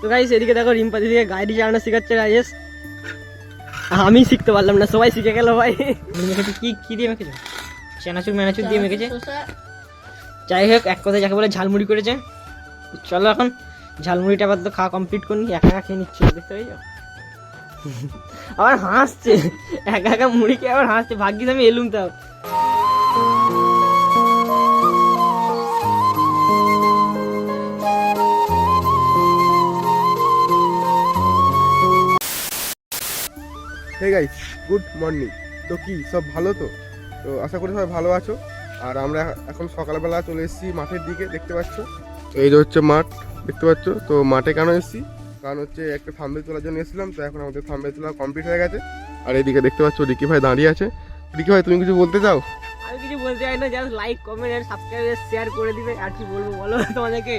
তো গাইস এদিকে দেখো রিম্পা দিদিকে গাড়ি চালানো শেখাচ্ছে রাজেশ, আমি শিখতে পারলাম না, সবাই শিখে গেল ভাই। কি কি দিয়ে মেখেছো? চানাচুর ম্যানাচুর দিয়ে মেখেছে। যাই হোক, এক কথায় যাকে বলে ঝালমুড়ি করেছে। চলো এখন ঝালমুড়িটা আবার তো খাওয়া কমপ্লিট করিনি, একা একা খেয়ে নিচ্ছি, দেখতে পেয়েছো? আবার হাসছে, একা একা মুড়ি খেয়ে আবার হাসছে, ভাগ্যিস আমি এলুম তাও। Hey guys, good morning. তো কি সব ভালো তো? তো আশা করি সবাই ভালো আছো। আর আমরা এখন সকালবেলা চলে এসেছি মাঠের দিকে, দেখতে পাচ্ছ। তো এই যে হচ্ছে মাঠ, দেখতে পাচ্ছ। তো মাঠে কেন এসেছি? কারণ হচ্ছে একটা থাম্বনেল তোলার জন্য এসেছিলাম। তো এখন আমাদের থাম্বনেল তোলা কমপ্লিট হয়ে গেছে। আর এইদিকে দেখতে পাচ্ছ রিকি ভাই দাঁড়িয়ে আছে। রিকি ভাই, তুমি কিছু বলতে চাও? আমি কিছু বলতে চাই না, জাস্ট লাইক কমেন্ট আর সাবস্ক্রাইব শেয়ার করে দিবে, আর কি বলবো বলো তোমাদেরকে।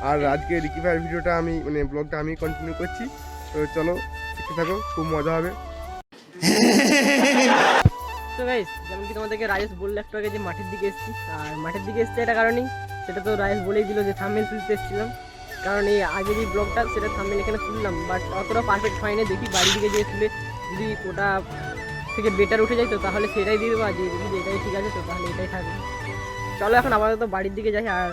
আর আজকে রিকি ভাইয়ের ভিডিওটা আমি ব্লগটা আমি কন্টিনিউ করছি। তো চলো দেখতে থাকো, খুব মজা হবে। তো গাইস, যেমন কি তোমাদেরকে রাজেশ বললো একটু আগে যে মাঠের দিকে এসেছি, আর মাঠের দিকে এসছে এটা কারণেই, সেটা তো রাজেশ বলেই দিল যে থাম্বনেল তুলতে এসেছিলাম। কারণ এই আগে যে ব্লগটা সেটা থাম্বনেল এখানে তুললাম, বাট অতটা পারফেক্ট হয়নি। দেখি বাড়ির দিকে যেয়ে তুলে যদি ওটা থেকে বেটার উঠে যায় তো তাহলে সেটাই দিয়ে দেবো, আর যে দেখি যে এটাই ঠিক আছে তো তাহলে এটাই থাকবে। চলো এখন আপাতত বাড়ির দিকে যাই। আর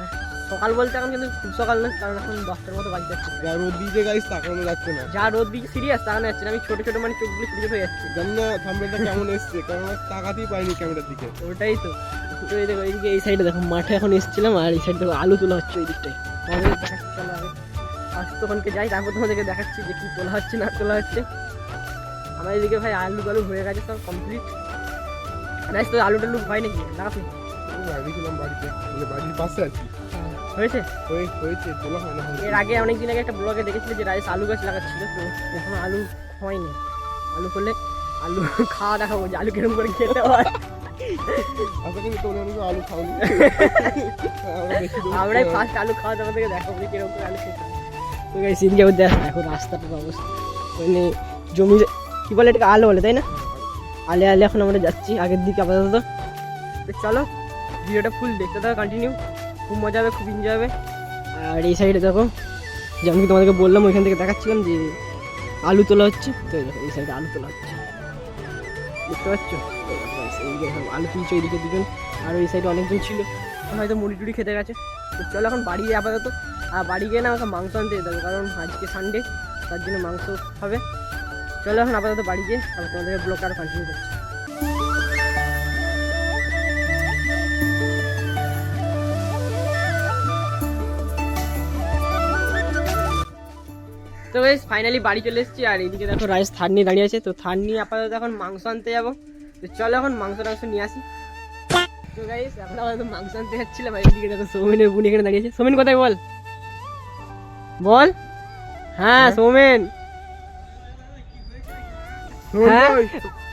সকাল বলতে এখন কিন্তু খুব সকাল নয়, কারণ এখন 10টার মতো বাজে যাচ্ছে। যা রোদ দিয়েছে গাইস, তাকানো যাচ্ছে না। যা রোদ দিকে সিরিয়াস তাকানো যাচ্ছে না, আমি ছোটো ছোটো মানে চোখগুলো ছোটো হয়ে যাচ্ছে। জানি না থাম্বনেলটা কেমন এসছে, কারণ আমি তাকাতেই পাইনি ক্যামেরার দিকে। ওটাই তো। তো এই দেখো এইদিকে এই সাইডে দেখো মাঠে এখন এসেছিলাম, আর এই সাইড দেখো আলু তোলা হচ্ছে ওই দিকটায়। তোমাদের দেখাচ্ছি, চলো আগে ফার্স্ট ওখানকে যাই, তারপর তোমাদেরকে দেখাচ্ছি যে কী তোলা হচ্ছে না তোলা হচ্ছে। আমার এদিকে ভাই আলু টালু হয়ে গেছে সব কমপ্লিট। রাইস তো আলু টালু হয় নাকি লাগাতে? আমি লাগিয়েছিলাম বাড়িতে, বাড়ির পাশে আর কি। হয়েছে হয়েছে, তোলা হয় না। এর আগে অনেকদিন আগে একটা ব্লগে দেখেছিল যে রাইস আলু গাছ লাগাচ্ছিল, তো এখন আলু হয়নি। আলু করলে আলু খাওয়া দেখাবো যে আলু কিরকম করে খেতে হয়। আশা করি তোমরা অনেক আলু খাওনি। আমরাই ফার্স্ট আলু খাওয়া দাওয়া থেকে দেখাবো যে কিরকম করে আলু খেতে হয়। তো গাইস এদিকে দেখ এখন রাস্তাটার অবস্থা, মানে জমি কি বলে এটাকে আলো বলে তাই না? আলে আলে এখন আমরা যাচ্ছি আগের দিকে আপাতত। তো চলো ভিডিওটা ফুল দেখতে থাকো, কন্টিনিউ, খুব মজা হবে, খুব এনজয় হবে। আর এই সাইডে দেখো, যেমন কি তোমাদেরকে বললাম ওইখান থেকে দেখাচ্ছিলাম যে আলু তোলা হচ্ছে। তো দেখো এই সাইডে আলু তোলা হচ্ছে, দেখতে পাচ্ছ? এইদিকে আলু তুলছে ওইদিকে দুজন, আর ওই সাইডে অনেকজন ছিল, হয়তো মুড়ি টুড়ি খেতে গেছে। তো চলো এখন বাড়ি গিয়ে আপাতত, আর বাড়ি গিয়ে না আমাকে মাংস আনতে যেতে হবে, কারণ আজকে সানডে, তার জন্য মাংস হবে। চলো এখন আপাতত বাড়ি গিয়ে তারপর তোমাদেরকে ব্লগটা আরও কন্টিনিউ করছি। তো গাইস ফাইনালি বাড়ি চলে এসেছি, আর এইদিকে দেখো রাইস থার নিয়ে দাঁড়িয়ে আছে। তো থার নিয়ে আপাতত এখন মাংস আনতে যাবো। তো চলো এখন মাংস টাংস নিয়ে আসি। তো গাইস এখন আপাতত মাংস আনতে যাচ্ছিলাম, আর এইদিকে দেখো সৌমেনের বোন এখানে দাঁড়িয়েছে। সৌমেন কোথায় বল বল? হ্যাঁ সৌমেন, হ্যাঁ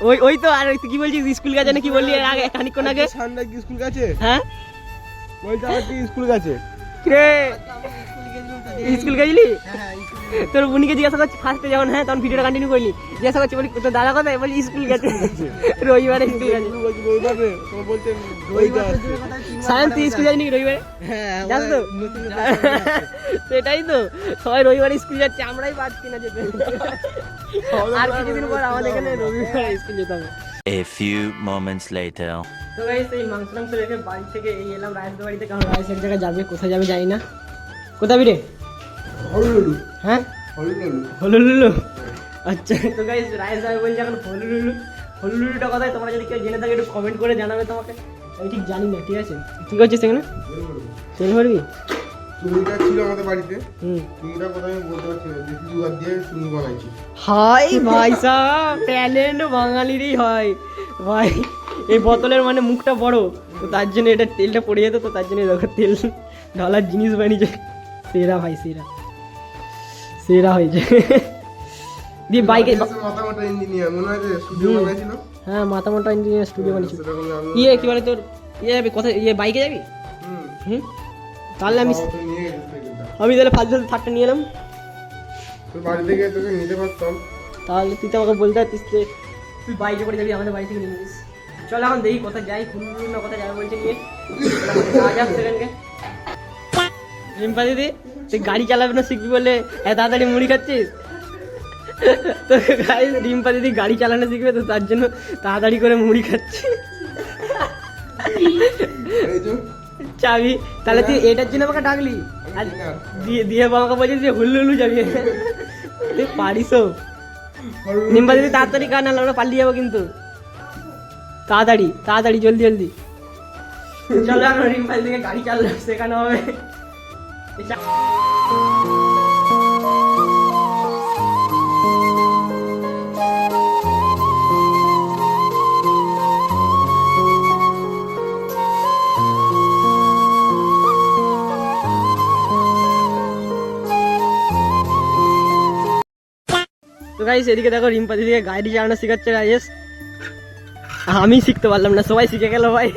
ওই ওই তো। আর কি বলছিস, স্কুল গেছে না কি বললি আগে খানিকক্ষণ আগে? ঠান্ডা কি স্কুল গেছে? হ্যাঁ বলতে আমার কি স্কুল গেছে? রে স্কুল গেছিলি? তোর বোনকে জিজ্ঞাসা করছি ফার্স্টে যখন, হ্যাঁ তখন ভিডিওটা কন্টিনিউ করলি, জিজ্ঞাসা করছি বলি তোর দাদা কোথায়, বলি স্কুল গেছে, রবিবারে স্কুল গেছে। রবিবারে তোমার বলতে সায়ন তুই স্কুল যাসনি রবিবারে? জানো তো, সেটাই তো, সবাই রবিবারে স্কুল যাচ্ছে, আমরাই পারছি না যেতে। আর কিছুদিন পর আমাদের এখানে রবিবারে স্কুল যেতে হবে। A few moments later. তো গাইস এই মাংস টাংস রেখে বাড়ি থেকে এই এলাম রাইসের বাড়িতে, কারণ রাইস এক জায়গায় যাবে, কোথায় যাবে জানি না। কোথায় রে? হলুলুলু। হ্যাঁ হলুলুলু। হলুলুলু, আচ্ছা। তো গাইস রাইস যাবে বলছে এখন হলুলুলু। হলুলুলুটা কোথায় তোমরা যদি কেউ জেনে থাকে একটু কমেন্ট করে জানাবে তোমাকে, আমি ঠিক জানি না, ঠিক আছে? ঠিক আছে সেখানে সেল করবি? চুড়িটা ছিল আমাদের বাড়িতে, চুড়িটা কোথায় আমি বলতে পারছি না, দেশি জুগাড় দিয়ে চুড়ি বানাইছি। হাই ভাই সাহেব, ট্যালেন্ট বাঙালিরই হয় ভাই। এই বোতলের মানে মুখটা বড়, তো তার জন্য এটা তেলটা পড়ে যেত, তো তার জন্য দেখো তেল ঢালার জিনিস বানিয়েছে। সেরা ভাই সেরা, সেরা হয়েছে। দিয়ে বাইকে মাথা ইঞ্জিনিয়ার মনে হয় যে স্টুডিও বানাইছিল। হ্যাঁ মাথা মোটা ইঞ্জিনিয়ার স্টুডিও বানিয়েছিল। ইয়ে কি বলে তোর, ইয়ে যাবি কোথায়, ইয়ে বাইকে যাবি? হুম তাহলে আমি তাহলে ফার্স্ট থার্ডটা নিয়ে এলাম। তোর বাড়ি থেকে তোকে নিতে পারতাম, তাহলে তুই তো আমাকে বলতে পারতিস যে তুই বাইকে করে যাবি, আমাদের বাড়ি থেকে নিয়ে নিস। চল এখন দেখি কোথায় যাই, কোথায় যাবে বলছে নিয়ে যাওয়া যাক সেখানকে। রিম্পা দিদি তুই গাড়ি চালাবে না শিখবি বলে এত তাড়াতাড়ি মুড়ি খাচ্ছিস? তো গাইস রিম্পা দিদি গাড়ি চালানো শিখবে তো তার জন্য তাড়াতাড়ি করে মুড়ি খাচ্ছে। এই যে চাবি তাহলে তুই এটার জন্য আমাকে ডাকলি আর দিয়ে আমাকে বলছিস যে হুল্লু হুল্লু যাবি। তুই পারিসও। রিম্পা দিদি তাড়াতাড়ি কার, নাহলে আমরা পালিয়ে যাবো কিন্তু। তাড়াতাড়ি তাড়াতাড়ি জলদি জলদি চলো এখন রিম্পা দিদিকে গাড়ি চালানো শেখানো হবে। তো গাইস এদিকে দেখো রিম্পা দিদিকে গাড়ি চালানো শেখাচ্ছে গাইস। আমি শিখতে পারলাম না, সবাই শিখে গেল ভাই।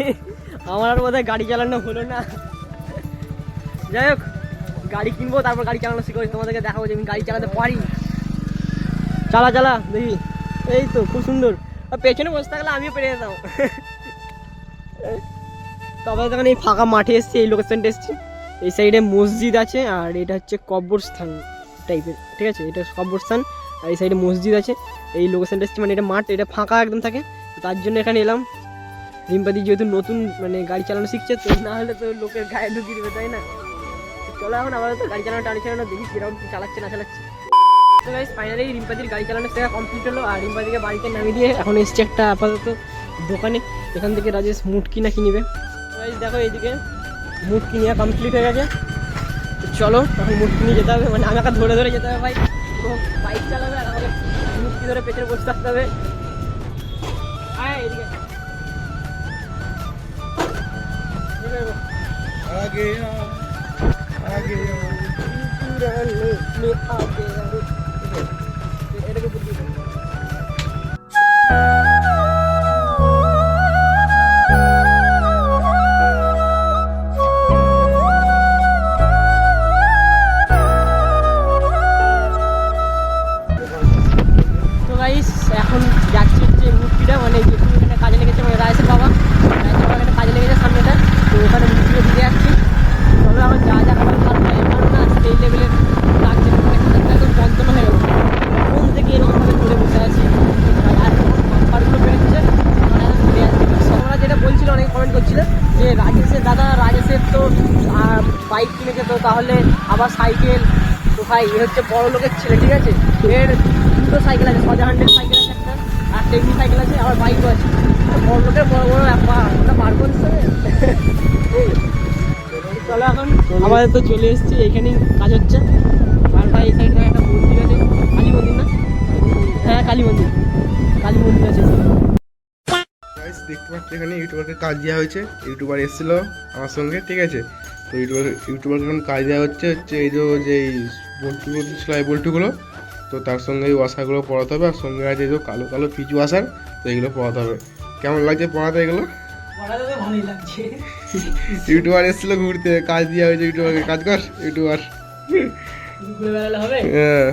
আমার আর বোধহয় গাড়ি চালানো হলো না। যাই হোক গাড়ি কিনবো তারপর গাড়ি চালানো শিখবো, তোমাদেরকে দেখাবো যে আমি গাড়ি চালাতে পারি। চালা চালা দেখি। এই তো খুব সুন্দর। আর পেছনে বসে থাকলে আমিও পেরে যেতাম। তবে তখন এই ফাঁকা মাঠে এসছি, এই লোকেশনটা এসছি। এই সাইডে মসজিদ আছে আর এটা হচ্ছে কবরস্থান টাইপের, ঠিক আছে? এটা কবরস্থান আর এই সাইডে মসজিদ আছে। এই লোকেশনটা এসছি, মানে এটা মাঠ, এটা ফাঁকা একদম থাকে, তো তার জন্য এখানে এলাম। রিম্পাদি যেহেতু নতুন মানে গাড়ি চালানো শিখছে, তো না হলে তো লোকের গায়ে ঢুকিয়ে দেবে, তাই না? চলো এখন আপাতত গাড়ি চালানো টাড়ি চালানো দেখি কিরকম চালাচ্ছে না চালাচ্ছে। তো গাইস ফাইনালি রিম্পাদির গাড়ি চালানো শেখা কমপ্লিট হলো আর রিম্পাদিকে বাড়িতে নামিয়ে দিয়ে এখন এসছে একটা আপাতত দোকানে। এখান থেকে রাজেশ মুটকি না কিনবে। গাইস দেখো এইদিকে মুটকি নেওয়া কমপ্লিট হয়ে গেছে। তো চলো এখন মুটকি নিয়ে যেতে হবে, মানে আমাকে ধরে ধরে যেতে হবে ভাই। তো বাইক চালাবে আর আমাকে মুটকি ধরে পেছনে বসে থাকতে হবে। আয় এদিকে আগে আগে এটাকে বুদ্ধি এখন যাচ্ছি হচ্ছে মূর্তিটা, মানে যেহেতু এখানে কাজে লেগেছে, মানে রায়েশের বাবা এখানে কাজে লেগেছে সামনেটা, তো ওখানে মূর্তিটা দিতে যাচ্ছি। তবে এখন যা যা খাবার পারবো না সেই লেভেলের লাগছে, একদম যন্ত্রণা হয়ে গেছে। কোন থেকে এরকমভাবে ঘুরে বসে আছি আর নাম্বারগুলো বেরোচ্ছে, মানে ঘুরে আসছে। সবাই যেটা বলছিল, অনেকে কমেন্ট করছিল যে রাজেশের তো বাইক কিনেছে, তো তাহলে আবার সাইকেল। তো ভাই এ হচ্ছে বড় লোকের ছেলে, ঠিক আছে? এর দুটো সাইকেল আছে, 1000 সাইকেল আছে একটা, আর টেকনি সাইকেল আছে, আবার বাইকও আছে। বড় লোকের বড় বড় ব্যাপার, ওটা বার করতে হবে। চলো এখন আমাদের তো চলে এসেছি, এখানেই কাজ হচ্ছে। আর ভাই এই সাইডে একটা মন্দির আছে, কালী মন্দির না? হ্যাঁ কালী মন্দির, কালী মন্দির আছে। গাইস দেখতে পাচ্ছি এখানে ইউটিউবারকে কাজ দেওয়া হয়েছে। ইউটিউবার এসেছিল আমার সঙ্গে, ঠিক আছে? তো ইউটিউবারকে এখন কাজ দেওয়া হচ্ছে এই যে বল্টুগুলো সেলাই বল্টুগুলো, তো তার সঙ্গে এই ওয়াশারগুলো পড়াতে হবে। আর সঙ্গে আছে এই যে কালো কালো পিচ ওয়াশার, তো এগুলো পড়াতে হবে। কেমন লাগছে পড়াতে এগুলো? ভালোই লাগছে। ইউটিউবার এসেছিল ঘুরতে, কাজ দেওয়া হয়েছে ইউটিউবারকে, কাজ কর ইউটিউবার। ঘুরে বেড়ালে হবে। হ্যাঁ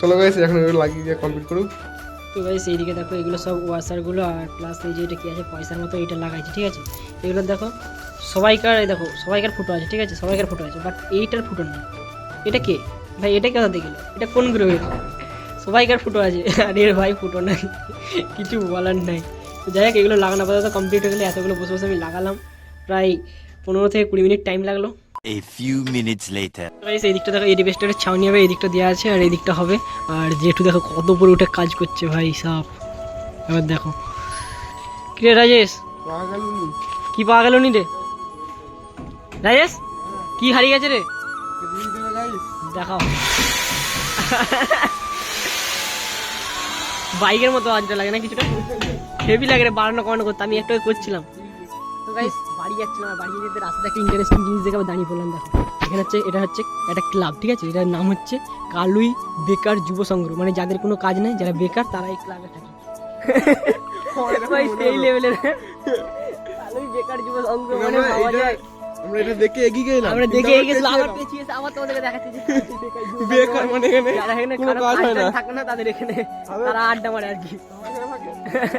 চলো গাইস এখন এগুলো লাগিয়ে দিয়ে কমপ্লিট করুক। তো গাইস এইদিকে দেখো এগুলো সব ওয়াশারগুলো, আর প্লাস এই যে এটা কি আছে পয়সার মতো, এটা লাগাইছে, ঠিক আছে? এগুলো দেখো সবাইকার, এই দেখো সবাইকার ফটো আছে, ঠিক আছে? সবাইকার ফটো আছে, বাট এইটার ফটো নেই। এটা কে ভাই? এটা কোথা থেকে এলো? এটা কোন গ্রহের? সবাইকার ফটো আছে আর এর ভাই ফটো নাই, কিছু বলার নাই। তো যাই হোক এগুলো লাগানো আপাতত কমপ্লিট হয়ে গেলে, এতগুলো বসে বসে আমি লাগালাম, প্রায় 15 থেকে 20 মিনিট টাইম লাগলো। A few minutes later. এই দিকটা দেখো, এই ডিভেস্টারের ছাউনি হবে, এই দিকটা দেওয়া আছে আর এই দিকটা হবে। আর জেঠু দেখো কত উপরে উঠে কাজ করছে ভাই সাপ। এবার দেখো কি রে রাজেশ, কি পাওয়া গেল নি রে রাজেশ? কি হারিয়ে গেছে রে? দেখাও। বাইকের মতো আজটা লাগে না কিছুটা, হেভি লাগে রে। বাড়ানো কমানো করতে আমি একটু করছিলাম। তো গাইস বাড়ি যাচ্ছিলাম, আর বাড়ি যেতে রাস্তাতে একটা ইন্টারেস্টিং জিনিস দেখে আবার দাঁড়িয়ে পড়লাম। দেখো এখানে হচ্ছে, এটা হচ্ছে একটা ক্লাব, ঠিক আছে? এটার নাম হচ্ছে কালুই বেকার যুব সংঘ, মানে যাদের কোনো কাজ নেই, যারা বেকার তারা এই ক্লাবে থাকে। ভাই সেই লেভেলের কালুই বেকার যুব সংঘ, মানে ভাবা যায়। আমরা এটা দেখে এগিয়ে গেলাম, আমরা দেখে গেছিলাম, আবার পেছিয়ে এসে আবার তোমাদেরকে দেখাচ্ছি যে বেকার মানে এখানে যারা এখানে কোনো কাজ হয় না, থাকে না, তাদের এখানে তারা আড্ডা মারে আর কি।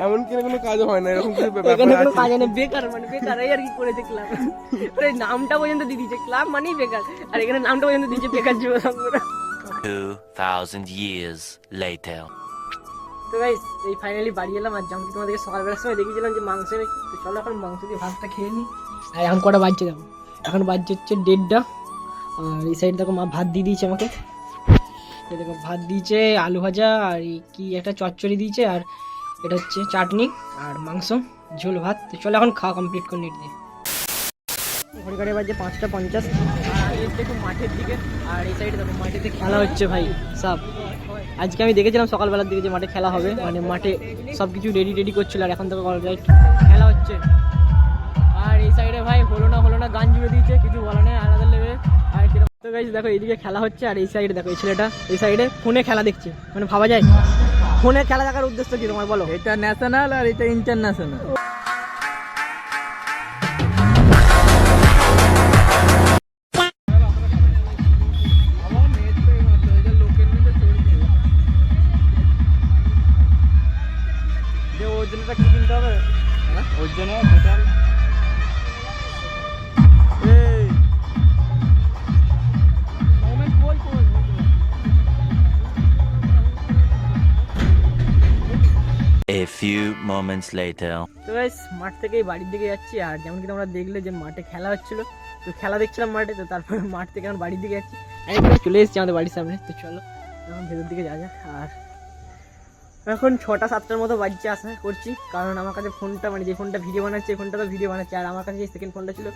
এমন কি কোনো কাজ হয় না, এরকম কিছু ব্যাপার এখানে কোনো আছে? কাজ নেই, বেকার মানে বেকার, এই আর কি করেছে ক্লাব। ওই নামটা পর্যন্ত দিয়ে দিয়েছে, ক্লাব মানেই বেকার, আর এখানে নামটা পর্যন্ত দিয়েছে বেকার যুব সংঘ। 2,000 years later. তো গাইস এই ফাইনালি বাড়ি এলাম, আর যেমন তোমাদেরকে সকালবেলার সময় দেখিয়েছিলাম যে মাংস এনেছি, তো চলো এখন মাংস দিয়ে ভাতটা খেয়ে নিই। আর এখন কটা বাজছে দেখো, এখন বাজছে হচ্ছে 1:30। আর এই সাইড দেখো মা ভাত দিয়ে দিয়েছে আমাকে, এই দেখো ভাত দিয়েছে, আলু ভাজা আর এই কি একটা চচ্চড়ি দিয়েছে, আর এটা হচ্ছে চাটনি আর মাংস ঝোল ভাত। তো চলো এখন খাওয়া কমপ্লিট করে নিট দিয়ে। ঘড়ি কাটে বাজছে 5:50, আর এই দেখো মাঠের দিকে, আর এই সাইডে দেখো মাঠেতে খেলা হচ্ছে ভাই সব। আজকে আমি দেখেছিলাম সকালবেলার দিকে যে মাঠে খেলা হবে, মানে মাঠে সব কিছু রেডি করছিল, আর এখন তো খেলা হচ্ছে। আর এই সাইডে ভাই হলো না গান জুড়ে দিয়েছে, কিছু বলা নেই, আলাদা লেবে। আর কিরকম তো গাইস দেখো এইদিকে খেলা হচ্ছে, আর এই সাইডে দেখো এই ছেলেটা এই সাইডে ফোনে খেলা দেখছে, মানে ভাবা যায় ফোনে খেলা দেখার উদ্দেশ্য কি তোমার বলো? এটা ন্যাশনাল আর এটা ইন্টারন্যাশনাল। ওর জন্য কি কিনতে হবে? ওর জন্য total A few moments later. তো গাইস মাঠ থেকেই বাড়ির দিকে যাচ্ছি, আর যেমন কি তোমরা দেখলে যে মাঠে খেলা হচ্ছিল, তো খেলা দেখছিলাম মাঠে, তো তারপরে মাঠ থেকে এখন বাড়ির দিকে যাচ্ছি। আমি এখানে চলে এসেছি আমাদের বাড়ির সামনে, তো চলো এখন ভেতর দিকে যাওয়া যাক। আর এখন 6টা-7টার মতো বাজছে আশা করছি, কারণ আমার কাছে ফোনটা, মানে যে ফোনটা ভিডিও বানাচ্ছে এই ফোনটা তো ভিডিও বানাচ্ছে, আর আমার কাছে যে সেকেন্ড ফোনটা ছিল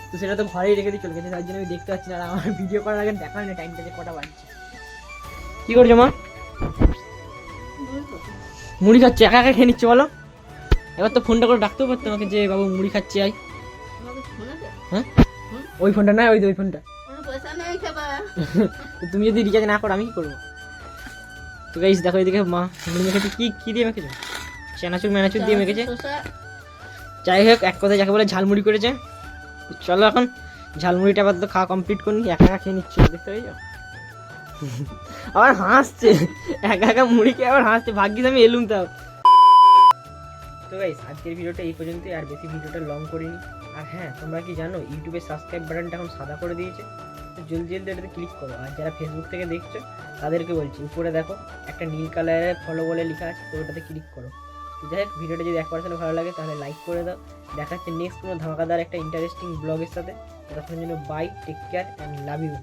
তো সেটা তো ঘরেই রেখে দিয়ে চলে গেছে, তার জন্য আমি দেখতে পাচ্ছি না, আর আমার ভিডিও করার আগে দেখা হয় না টাইমটা যে কটা বাজছে। কী করছো মা? মুড়ি খাচ্ছে, একা একা খেয়ে নিচ্ছে বলো? এবার তো ফোনটা করে ডাকতেও পারতো আমাকে যে বাবু মুড়ি খাচ্ছি আই। হ্যাঁ ওই ফোনটা না, ওই ফোনটা। তুমি যদি রিচার্জ না করো আমি কি করবো? তো গাইস দেখো এদিকে মা মুড়ি মেখেছে, কি দিয়ে মেখেছে? চানাচুর ম্যানাচুর দিয়ে মেখেছে। যাই হোক এক কথায় যাকে বলে ঝালমুড়ি করেছে। তো চলো এখন ঝালমুড়িটা আবার তো খাওয়া কমপ্লিট করিনি, একা একা খেয়ে নিচ্ছে, দেখতে পাইছো? আবার হাসছে, একা একা মুড়ি খেয়ে আবার হাসছে, ভাগ্যিস আমি এলুম তাও। তো গাইস আজকের ভিডিওটা এই পর্যন্তই, আর বেশি ভিডিওটা লং করিনি। আর হ্যাঁ তোমরা কি জানো ইউটিউবের সাবস্ক্রাইব বাটনটা এখন সাদা করে দিয়েছে, তো জলদি এটাতে ক্লিক করো। আর যারা ফেসবুক থেকে দেখছো তাদেরকে বলছি উপরে দেখো একটা নীল কালারে ফলো বলে লেখা আছে, তো ওটাতে ক্লিক করো। তো যাই হোক ভিডিওটা যদি 1% ভালো লাগে তাহলে লাইক করে দাও। দেখা হচ্ছে নেক্সট কোনো ধামাকাদার একটা ইন্টারেস্টিং ব্লগের সাথে। ততক্ষণের জন্য bye, take care and love you.